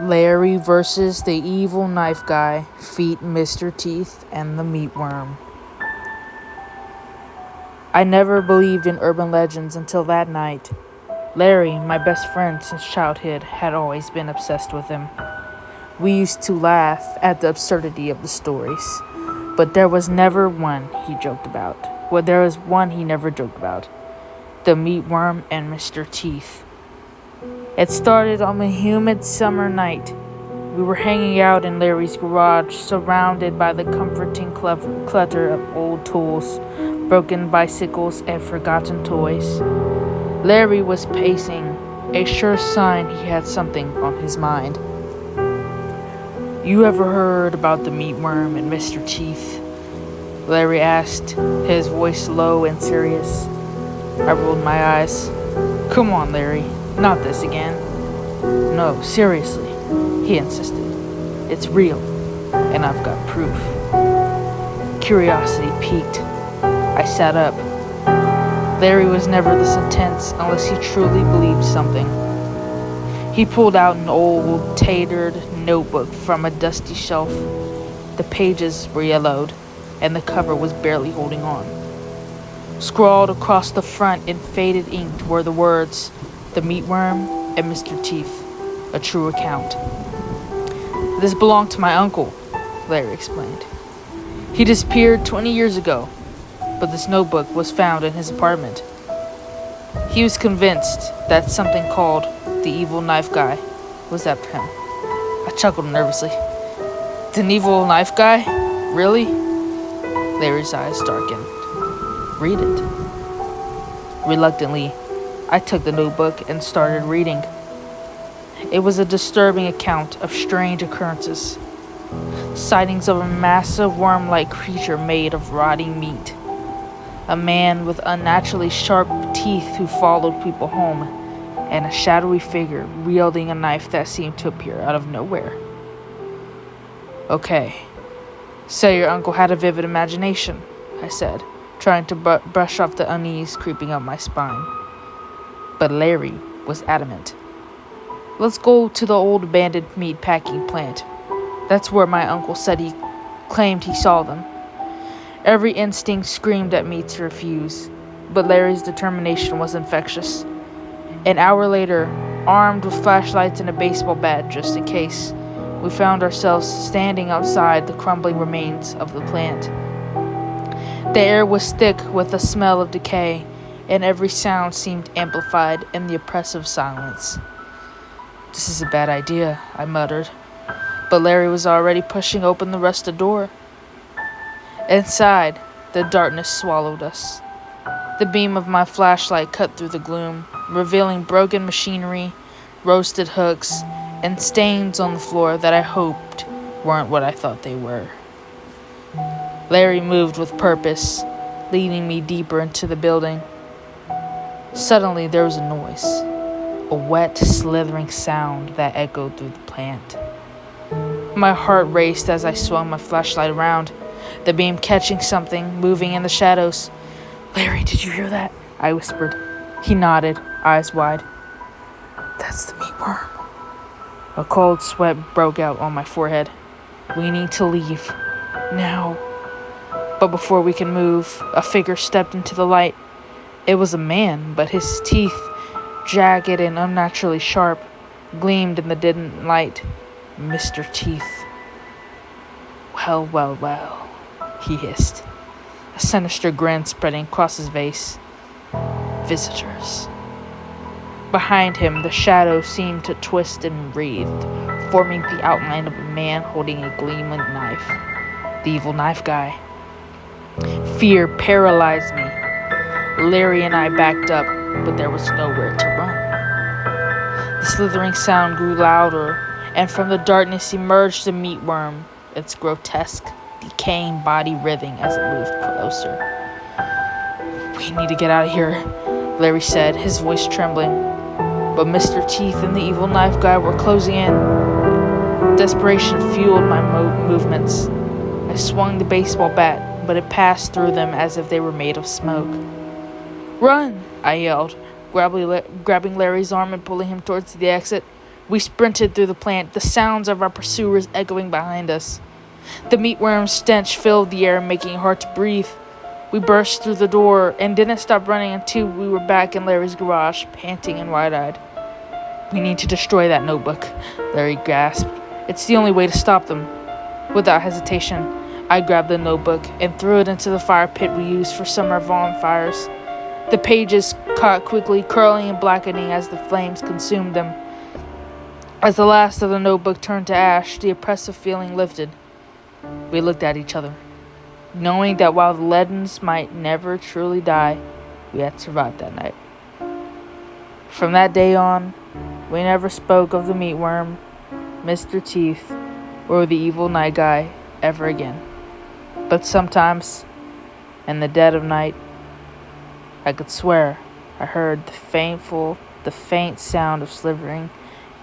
Larry versus the evil knife guy, Feet Mr. Teeth, and the meatworm. I never believed in urban legends until that night. Larry, my best friend since childhood, had always been obsessed with him. We used to laugh at the absurdity of the stories, but there was never one he joked about. Well, there was one he never joked about. The meatworm and Mr. Teeth. It started on a humid summer night. We were hanging out in Larry's garage, surrounded by the comforting clutter of old tools, broken bicycles, and forgotten toys. Larry was pacing, a sure sign he had something on his mind. "You ever heard about the meatworm and Mr. Teeth?" Larry asked, his voice low and serious. I rolled my eyes. "Come on, Larry, not this again." "No, seriously," he insisted. "It's real, and I've got proof." Curiosity piqued. I sat up. Larry was never this intense unless he truly believed something. He pulled out an old, tattered notebook from a dusty shelf. The pages were yellowed, and the cover was barely holding on. Scrawled across the front in faded ink were the words, "The Meatworm and Mr. Teeth, a true account." "This belonged to my uncle," Larry explained. "He disappeared 20 years ago, but this notebook was found in his apartment. He was convinced that something called the evil knife guy was after him." I chuckled nervously. "The evil knife guy? Really?" Larry's eyes darkened. "Read it." Reluctantly, I took the notebook and started reading. It was a disturbing account of strange occurrences. Sightings of a massive worm-like creature made of rotting meat. A man with unnaturally sharp teeth who followed people home, and a shadowy figure wielding a knife that seemed to appear out of nowhere. "Okay, so your uncle had a vivid imagination," I said, trying to brush off the unease creeping up my spine. But Larry was adamant. "Let's go to the old abandoned meat packing plant. That's where my uncle said he claimed he saw them." Every instinct screamed at me to refuse, but Larry's determination was infectious. An hour later, armed with flashlights and a baseball bat just in case, we found ourselves standing outside the crumbling remains of the plant. The air was thick with the smell of decay, and every sound seemed amplified in the oppressive silence. "This is a bad idea," I muttered, but Larry was already pushing open the rusted door. Inside, the darkness swallowed us. The beam of my flashlight cut through the gloom, revealing broken machinery, roasted hooks, and stains on the floor that I hoped weren't what I thought they were. Larry moved with purpose, leading me deeper into the building. Suddenly there was a noise, a wet, slithering sound that echoed through the plant. My heart raced as I swung my flashlight around, the beam catching something moving in the shadows. "Larry, did you hear that?" I whispered. He nodded, eyes wide. "That's the meatworm." A cold sweat broke out on my forehead. "We need to leave. Now." But before we could move, a figure stepped into the light. It was a man, but his teeth, jagged and unnaturally sharp, gleamed in the dim light. Mr. Teeth. "Well, well, well," he hissed, a sinister grin spreading across his face. "Visitors." Behind him, the shadow seemed to twist and wreathed, forming the outline of a man holding a gleaming knife. The evil knife guy. Fear paralyzed me. Larry and I backed up, but there was nowhere to run. The slithering sound grew louder, and from the darkness emerged a meatworm, its grotesque, decaying body writhing as it moved closer. "We need to get out of here," Larry said, his voice trembling. But Mr. Teeth and the evil knife guy were closing in. Desperation fueled my movements. I swung the baseball bat, but it passed through them as if they were made of smoke. "Run!" I yelled, grabbing Larry's arm and pulling him towards the exit. We sprinted through the plant, the sounds of our pursuers echoing behind us. The meatworm's stench filled the air, making it hard to breathe. We burst through the door and didn't stop running until we were back in Larry's garage, panting and wide-eyed. "We need to destroy that notebook," Larry gasped. "It's the only way to stop them." Without hesitation, I grabbed the notebook and threw it into the fire pit we used for summer bonfires. The pages caught quickly, curling and blackening as the flames consumed them. As the last of the notebook turned to ash, the oppressive feeling lifted. We looked at each other, knowing that while the legends might never truly die, we had survived that night. From that day on, we never spoke of the meatworm, Mr. Teeth, or the evil night guy ever again. But sometimes, in the dead of night, I could swear I heard the faint sound of slivering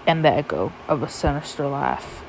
and the echo of a sinister laugh.